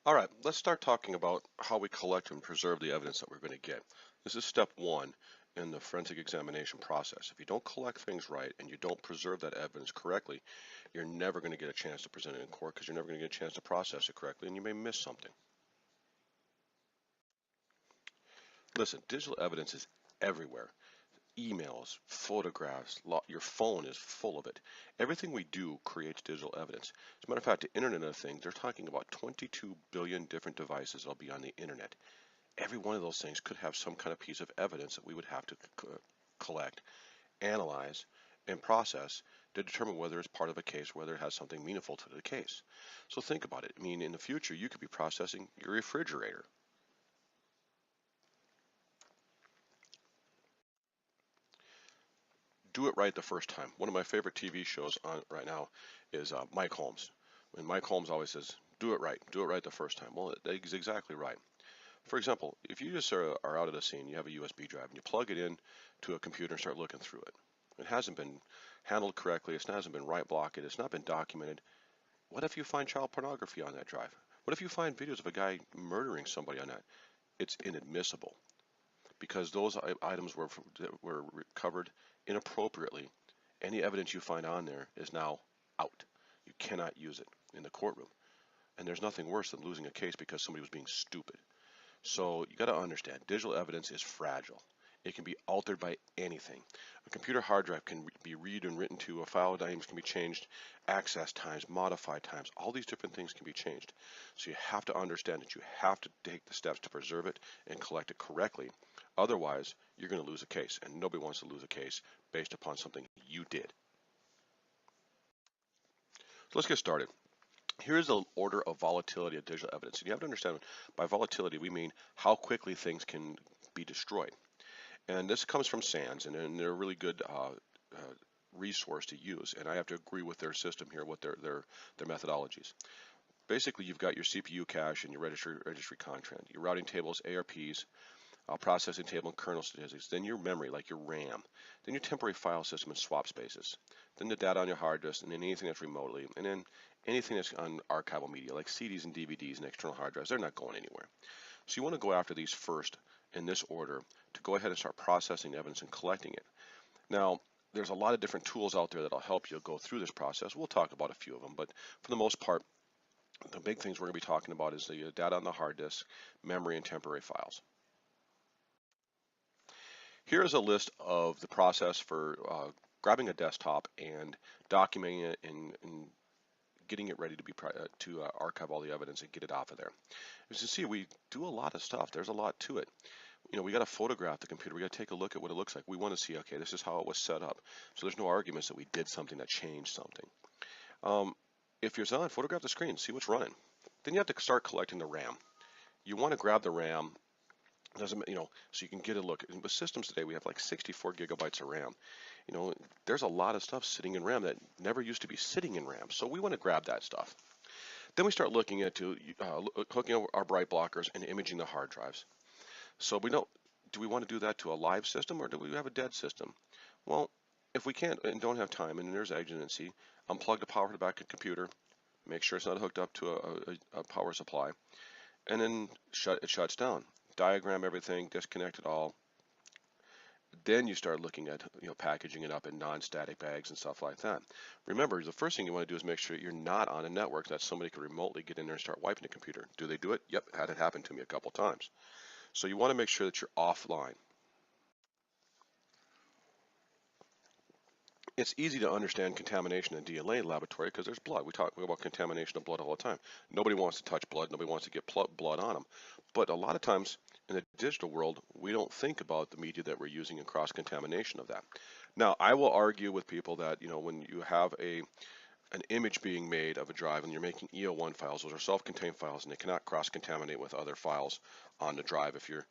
All right, let's start talking about how we collect and preserve the evidence that we're going to get. This is step one in the forensic examination process. If you don't collect things right and you don't preserve that evidence correctly, you're never going to get a chance to present it in court because you're never going to get a chance to process it correctly and you may miss something. Listen, digital evidence is everywhere. Emails, photographs, your phone is full of it. Everything we do creates digital evidence. As a matter of fact, the Internet of Things, they're talking about 22 billion different devices that'll be on the Internet. Every one of those things could have some kind of piece of evidence that we would have to collect, analyze, and process to determine whether it's part of a case, whether it has something meaningful to the case. So think about it. I mean, in the future, you could be processing your refrigerator. Do it right the first time. One of my favorite TV shows on right now is Mike Holmes. And Mike Holmes always says, do it right the first time. Well, that's exactly right. For example, if you just are out at a scene, you have a USB drive, and you plug it in to a computer and start looking through it. It hasn't been handled correctly, it hasn't been right blocked, it's not been documented. What if you find child pornography on that drive? What if you find videos of a guy murdering somebody on that? It's inadmissible because those items were recovered inappropriately. Any evidence you find on there is now out. You cannot use it in the courtroom. And there's nothing worse than losing a case because somebody was being stupid. So you got to understand, digital evidence is fragile. It can be altered by anything. A computer hard drive can be read and written to, a file names can be changed, access times, modified times, all these different things can be changed. So you have to understand that you have to take the steps to preserve it and collect it correctly. Otherwise, you're going to lose a case, and nobody wants to lose a case based upon something you did. So let's get started. Here's the order of volatility of digital evidence. And you have to understand by volatility, we mean how quickly things can be destroyed. And this comes from SANS, and they're a really good resource to use. And I have to agree with their system here, with their methodologies. Basically, you've got your CPU cache and your registry content, your routing tables, ARPs, processing table and kernel statistics, then your memory, like your RAM, then your temporary file system and swap spaces, then the data on your hard disk, and then anything that's remotely, and then anything that's on archival media, like CDs and DVDs and external hard drives, they're not going anywhere. So you want to go after these first in this order to go ahead and start processing evidence and collecting it. Now, there's a lot of different tools out there that'll help you go through this process. We'll talk about a few of them, but for the most part, the big things we're going to be talking about is the data on the hard disk, memory, and temporary files. Here is a list of the process for grabbing a desktop and documenting it and getting it ready to be archive all the evidence and get it off of there. As you see, we do a lot of stuff. There's a lot to it. You know, we got to photograph the computer. We got to take a look at what it looks like. We want to see, okay, this is how it was set up. So there's no arguments that we did something that changed something. If you're on, photograph the screen, see what's running. Then you have to start collecting the RAM. You want to grab the RAM. Doesn't, so you can get a look. With systems today, we have like 64 gigabytes of RAM. You know, there's a lot of stuff sitting in RAM that never used to be sitting in RAM. So we want to grab that stuff. Then we start looking into hooking up our bright blockers and imaging the hard drives. So do we want to do that to a live system or do we have a dead system? Well, if we can't and don't have time and there's agency, unplug the power to the back of the computer, make sure it's not hooked up to a power supply, and then it shuts down. Diagram everything, disconnect it all. Then you start looking at packaging it up in non-static bags and stuff like that. Remember, the first thing you want to do is make sure you're not on a network that somebody could remotely get in there and start wiping the computer. Do they do it? Yep, had it happen to me a couple times. So you want to make sure that you're offline. It's easy to understand contamination in DNA laboratory because there's blood. We talk about contamination of blood all the time. Nobody wants to touch blood. Nobody wants to get blood on them. But a lot of times in the digital world, we don't think about the media that we're using and cross-contamination of that. Now, I will argue with people that, when you have an image being made of a drive and you're making EO1 files, those are self-contained files and they cannot cross-contaminate with other files on the drive if you're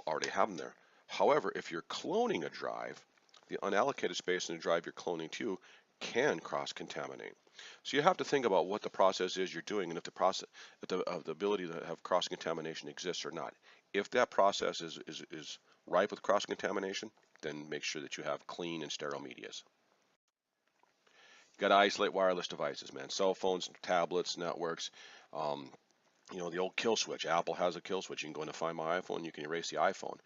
already have them there. However, if you're cloning a drive, the unallocated space in the drive you're cloning to can cross-contaminate. So you have to think about what the process is you're doing and if the ability to have cross-contamination exists or not. If that process is ripe with cross-contamination, then make sure that you have clean and sterile medias. You got to isolate wireless devices, man. Cell phones, tablets, networks. The old kill switch. Apple has a kill switch. You can go in to Find My iPhone, you can erase the iPhone.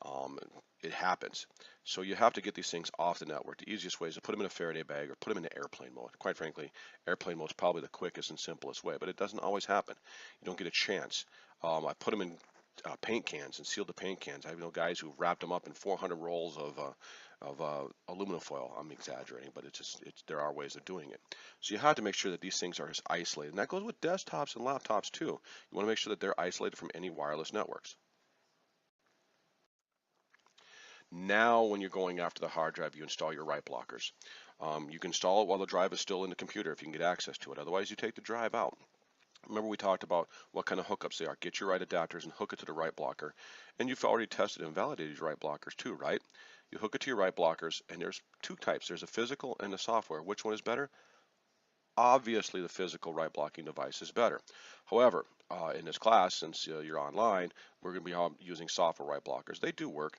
Um, it happens. So you have to get these things off the network. The easiest way is to put them in a Faraday bag or put them into airplane mode. Quite frankly, airplane mode is probably the quickest and simplest way, but it doesn't always happen. You don't get a chance. I put them in paint cans and sealed the paint cans. I know guys who wrapped them up in 400 rolls of aluminum foil. I'm exaggerating, but there are ways of doing it. So you have to make sure that these things are as isolated, and that goes with desktops and laptops too. You want to make sure that they're isolated from any wireless networks. Now, when you're going after the hard drive, you install your write blockers. You can install it while the drive is still in the computer if you can get access to it. Otherwise, you take the drive out. Remember we talked about what kind of hookups they are. Get your write adapters and hook it to the write blocker. And you've already tested and validated your write blockers too, right? You hook it to your write blockers, and there's two types. There's a physical and a software. Which one is better? Obviously, the physical write blocking device is better. However, in this class, since you're online, we're going to be using software write blockers. They do work,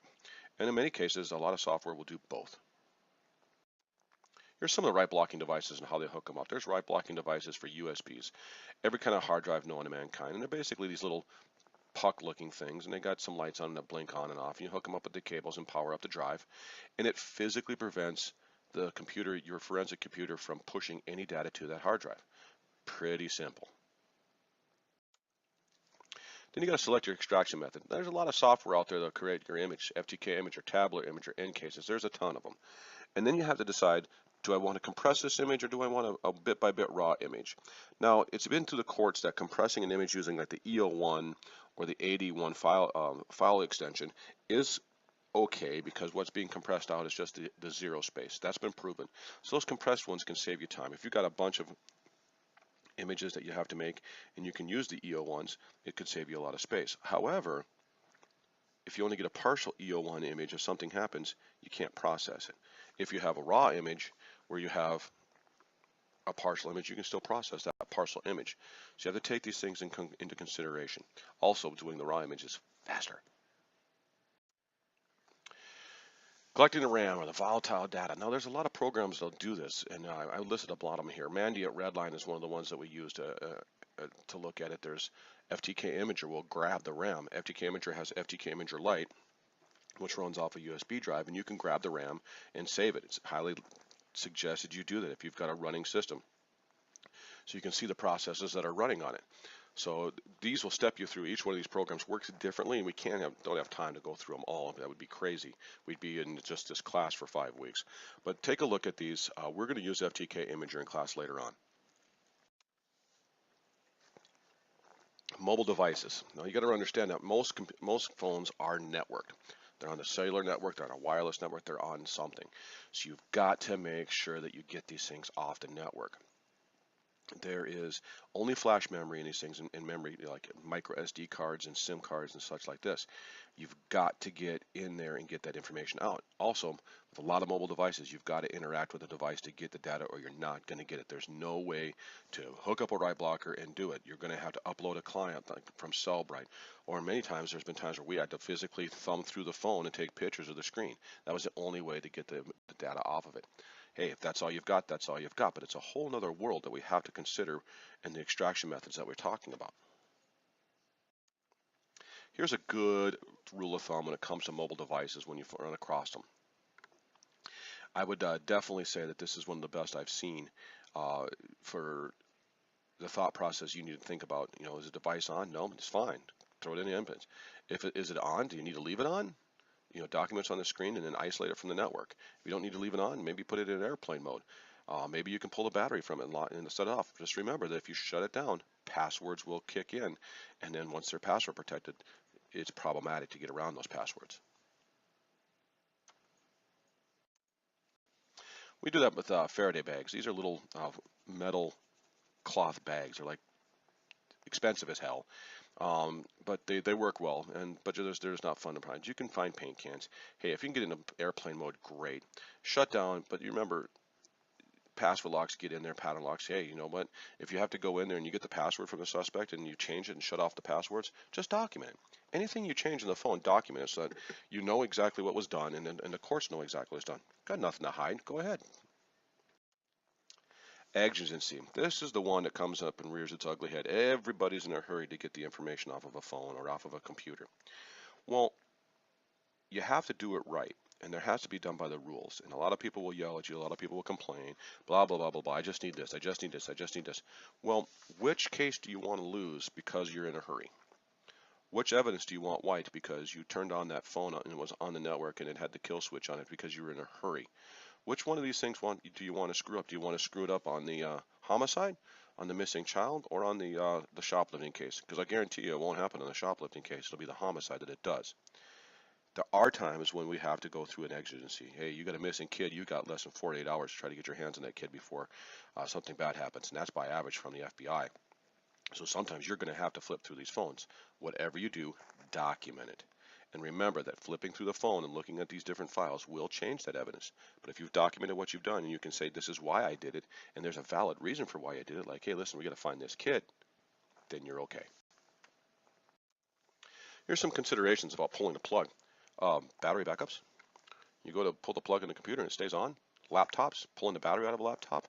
and in many cases, a lot of software will do both. Here's some of the write blocking devices and how they hook them up. There's write blocking devices for USBs, every kind of hard drive known to mankind, and they're basically these little puck-looking things, and they got some lights on them that blink on and off. And you hook them up with the cables and power up the drive, and it physically prevents the computer, your forensic computer, from pushing any data to that hard drive. Pretty simple. Then you got to select your extraction method. There's a lot of software out there that'll create your image, FTK image or tabular image or N cases. There's a ton of them. And then you have to decide, do I want to compress this image or do I want a bit by bit raw image? Now, it's been to the courts that compressing an image using like the EO1 or the AD1 file extension is okay because what's being compressed out is just the zero space. That's been proven. So those compressed ones can save you time. If you've got a bunch of images that you have to make and you can use the EO1s, it could save you a lot of space. However, if you only get a partial EO1 image, if something happens, you can't process it. If you have a raw image where you have a partial image, you can still process that partial image. So you have to take these things into consideration. Also, doing the raw image is faster. Collecting the RAM or the volatile data. Now, there's a lot of programs that'll do this, and I listed a lot of them here. Mandy at Redline is one of the ones that we use to look at it. There's FTK Imager will grab the RAM. FTK Imager has FTK Imager Lite, which runs off a USB drive, and you can grab the RAM and save it. It's highly suggested you do that if you've got a running system, so you can see the processes that are running on it. So these will step you through. Each one of these programs works differently, and we don't have time to go through them all. That would be crazy. We'd be in just this class for 5 weeks. But take a look at these. We're going to use FTK Imager in class later on. Mobile devices. Now you got to understand that most phones are networked. They're on the cellular network, they're on a wireless network, they're on something. So you've got to make sure that you get these things off the network. There is only flash memory in these things, in memory like micro SD cards and SIM cards and such like this. You've got to get in there and get that information out. Also, with a lot of mobile devices, you've got to interact with the device to get the data or you're not going to get it. There's no way to hook up a write blocker and do it. You're going to have to upload a client like from Cellbrite, or many times there's been times where we had to physically thumb through the phone and take pictures of the screen. That was the only way to get the data off of it. Hey, if that's all you've got, that's all you've got. But it's a whole other world that we have to consider in the extraction methods that we're talking about. Here's a good rule of thumb when it comes to mobile devices when you run across them. I would definitely say that this is one of the best I've seen for the thought process you need to think about. Is the device on? No, it's fine. Throw it in the inputs. Is it on? Do you need to leave it on? Documents on the screen and then isolate it from the network. If you don't need to leave it on, maybe put it in airplane mode. Maybe you can pull the battery from it and set it off. Just remember that if you shut it down, passwords will kick in, and then once they're password protected, it's problematic to get around those passwords. We do that with Faraday bags. These are little metal cloth bags. They're like expensive as hell. But they work well, but there's not fun to find. You can find paint cans. Hey, if you can get into airplane mode, great. Shut down, but you remember, password locks get in there, pattern locks. Hey, you know what? If you have to go in there and you get the password from the suspect and you change it and shut off the passwords, just document it. Anything you change in the phone, document it so that you know exactly what was done and the courts know exactly what was done. Got nothing to hide. Go ahead. Exigency. This is the one that comes up and rears its ugly head. Everybody's in a hurry to get the information off of a phone or off of a computer. Well, you have to do it right, and there has to be done by the rules. And a lot of people will yell at you, a lot of people will complain, blah, blah, blah, blah, blah. I just need this, I just need this, I just need this. Well, which case do you want to lose because you're in a hurry? Which evidence do you want white because you turned on that phone and it was on the network and it had the kill switch on it because you were in a hurry? Which one of these things do you want to screw up? Do you want to screw it up on the homicide, on the missing child, or on the shoplifting case? Because I guarantee you it won't happen on the shoplifting case. It'll be the homicide that it does. There are times when we have to go through an exigency. Hey, you got a missing kid. You got less than 48 hours to try to get your hands on that kid before something bad happens. And that's by average from the FBI. So sometimes you're going to have to flip through these phones. Whatever you do, document it. And remember that flipping through the phone and looking at these different files will change that evidence. But if you've documented what you've done and you can say this is why I did it, and there's a valid reason for why I did it, like, hey, listen, we got to find this kid, then you're okay. Here's some considerations about pulling the plug. Battery backups. You go to pull the plug in the computer and it stays on. Laptops, pulling the battery out of a laptop.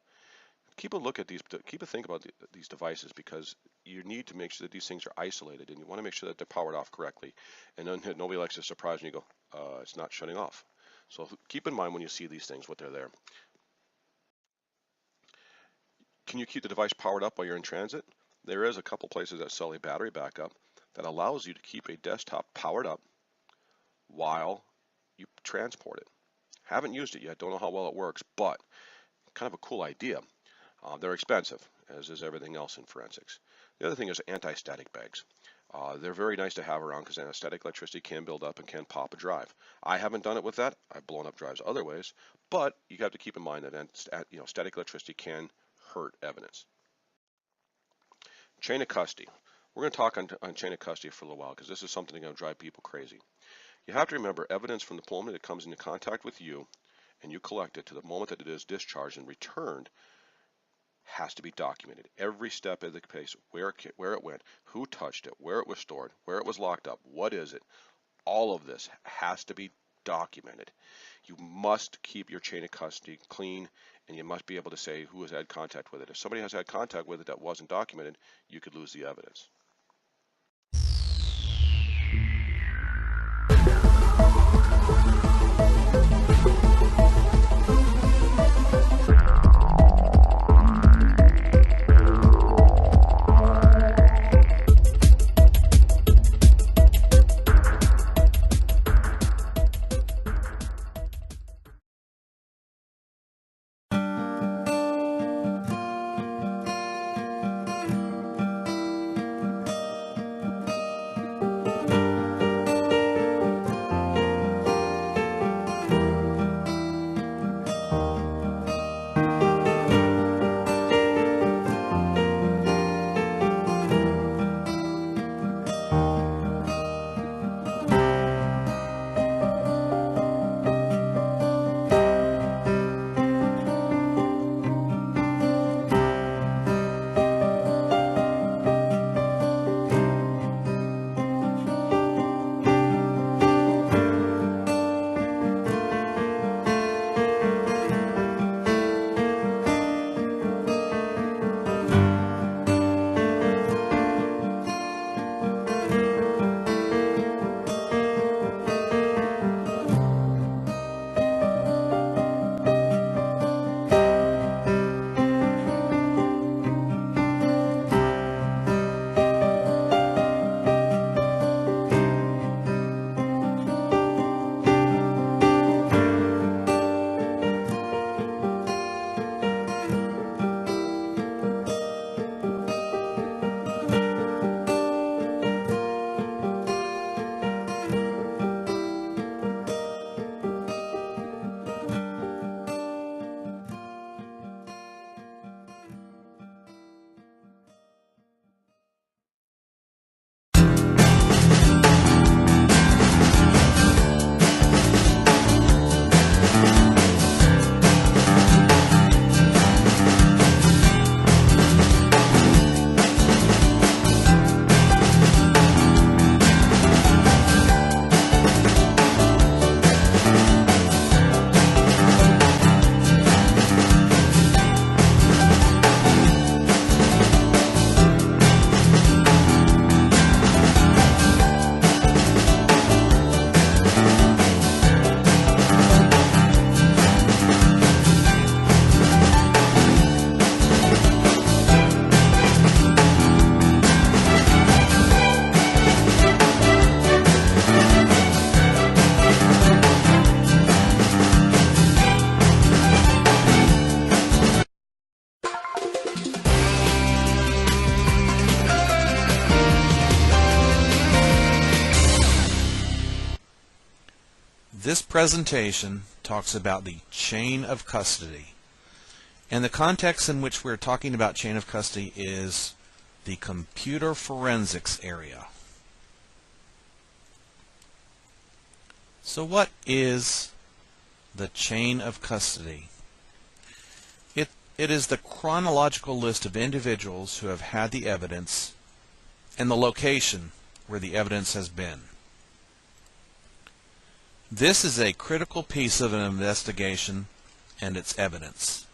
Keep a look at these, keep a think about these devices, because you need to make sure that these things are isolated, and you want to make sure that they're powered off correctly. And then nobody likes to surprise when you go, it's not shutting off. So keep in mind when you see these things what they're there. Can you keep the device powered up while you're in transit? There is a couple places that sell a battery backup that allows you to keep a desktop powered up while you transport it. Haven't used it yet, don't know how well it works, but kind of a cool idea. They're expensive, as is everything else in forensics. The other thing is anti-static bags. They're very nice to have around because static electricity can build up and can pop a drive. I haven't done it with that. I've blown up drives other ways, but you have to keep in mind that static electricity can hurt evidence. Chain of custody. We're going to talk on chain of custody for a little while because this is something that's going to drive people crazy. You have to remember evidence from the moment it comes into contact with you and you collect it to the moment that it is discharged and returned has to be documented. Every step of the case, where it went, who touched it, where it was stored, where it was locked up, what is it, all of this has to be documented. You must keep your chain of custody clean, and you must be able to say who has had contact with it. If somebody has had contact with it that wasn't documented, you could lose the evidence. This presentation talks about the chain of custody. And the context in which we're talking about chain of custody is the computer forensics area. So what is the chain of custody? It is the chronological list of individuals who have had the evidence and the location where the evidence has been. This is a critical piece of an investigation and its evidence.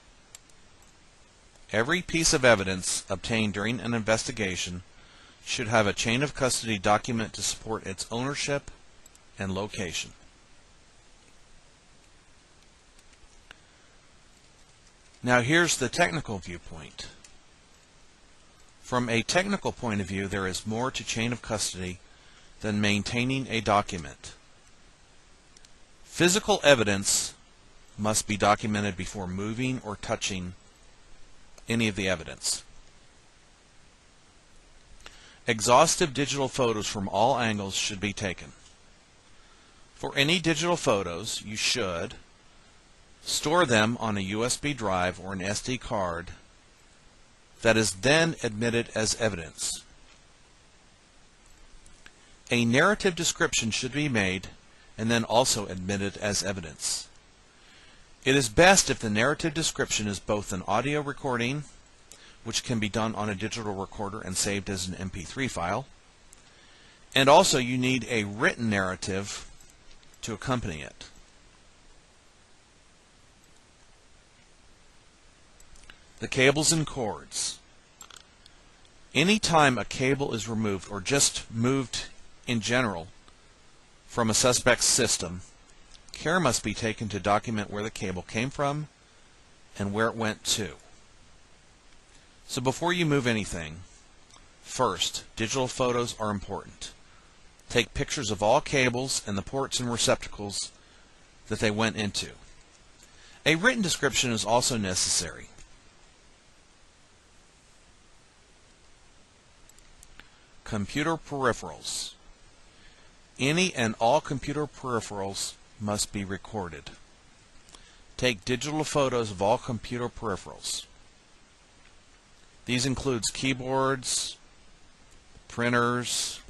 Every piece of evidence obtained during an investigation should have a chain of custody document to support its ownership and location. Now here's the technical viewpoint. From a technical point of view, there is more to chain of custody than maintaining a document. Physical evidence must be documented before moving or touching any of the evidence. Exhaustive digital photos from all angles should be taken. For any digital photos, you should store them on a USB drive or an SD card that is then admitted as evidence. A narrative description should be made and then also admitted as evidence. It is best if the narrative description is both an audio recording, which can be done on a digital recorder and saved as an MP3 file, and also you need a written narrative to accompany it. The cables and cords. Anytime a cable is removed or just moved in general from a suspect's system, care must be taken to document where the cable came from and where it went to. So before you move anything, first, digital photos are important. Take pictures of all cables and the ports and receptacles that they went into. A written description is also necessary. Computer peripherals. Any and all computer peripherals must be recorded. Take digital photos of all computer peripherals. These includes keyboards, printers,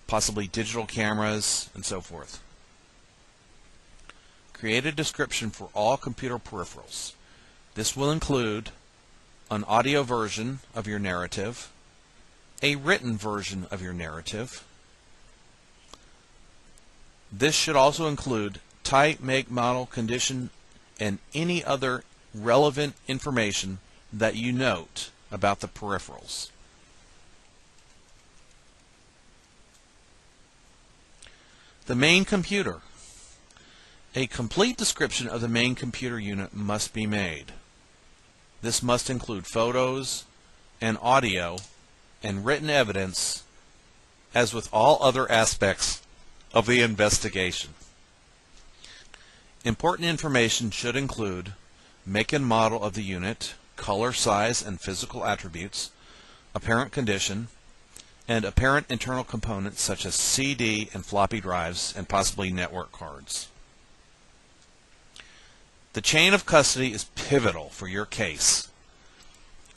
possibly digital cameras, and so forth. Create a description for all computer peripherals. This will include an audio version of your narrative, a written version of your narrative. This should also include type, make, model, condition, and any other relevant information that you note about the peripherals. The main computer. A complete description of the main computer unit must be made. This must include photos and audio and written evidence, as with all other aspects of the investigation. Important information should include make and model of the unit, color, size, and physical attributes, apparent condition, and apparent internal components such as CD and floppy drives, and possibly network cards. The chain of custody is pivotal for your case.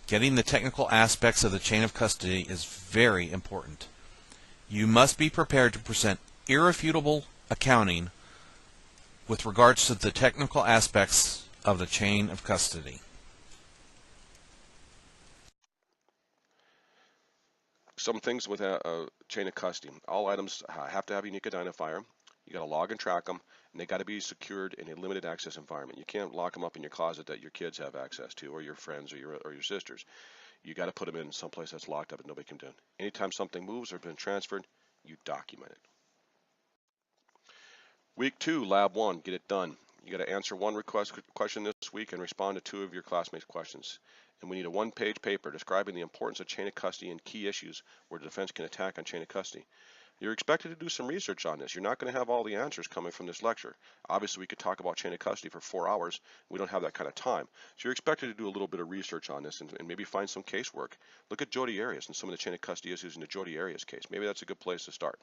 Getting the technical aspects of the chain of custody is very important. You must be prepared to present irrefutable accounting with regards to the technical aspects of the chain of custody. Some things with a chain of custody. All items have to have a unique identifier. You got to log and track them, and they got to be secured in a limited access environment. You can't lock them up in your closet that your kids have access to, or your friends, or your sisters. You got to put them in someplace that's locked up and nobody can do it. Anytime something moves or been transferred, you document it. Week 2, Lab 1, get it done. You got to answer one question this week and respond to 2 of your classmates' questions. And we need a 1-page paper describing the importance of chain of custody and key issues where the defense can attack on chain of custody. You're expected to do some research on this. You're not going to have all the answers coming from this lecture. Obviously, we could talk about chain of custody for 4 hours. We don't have that kind of time. So you're expected to do a little bit of research on this and maybe find some casework. Look at Jodi Arias and some of the chain of custody issues in the Jodi Arias case. Maybe that's a good place to start.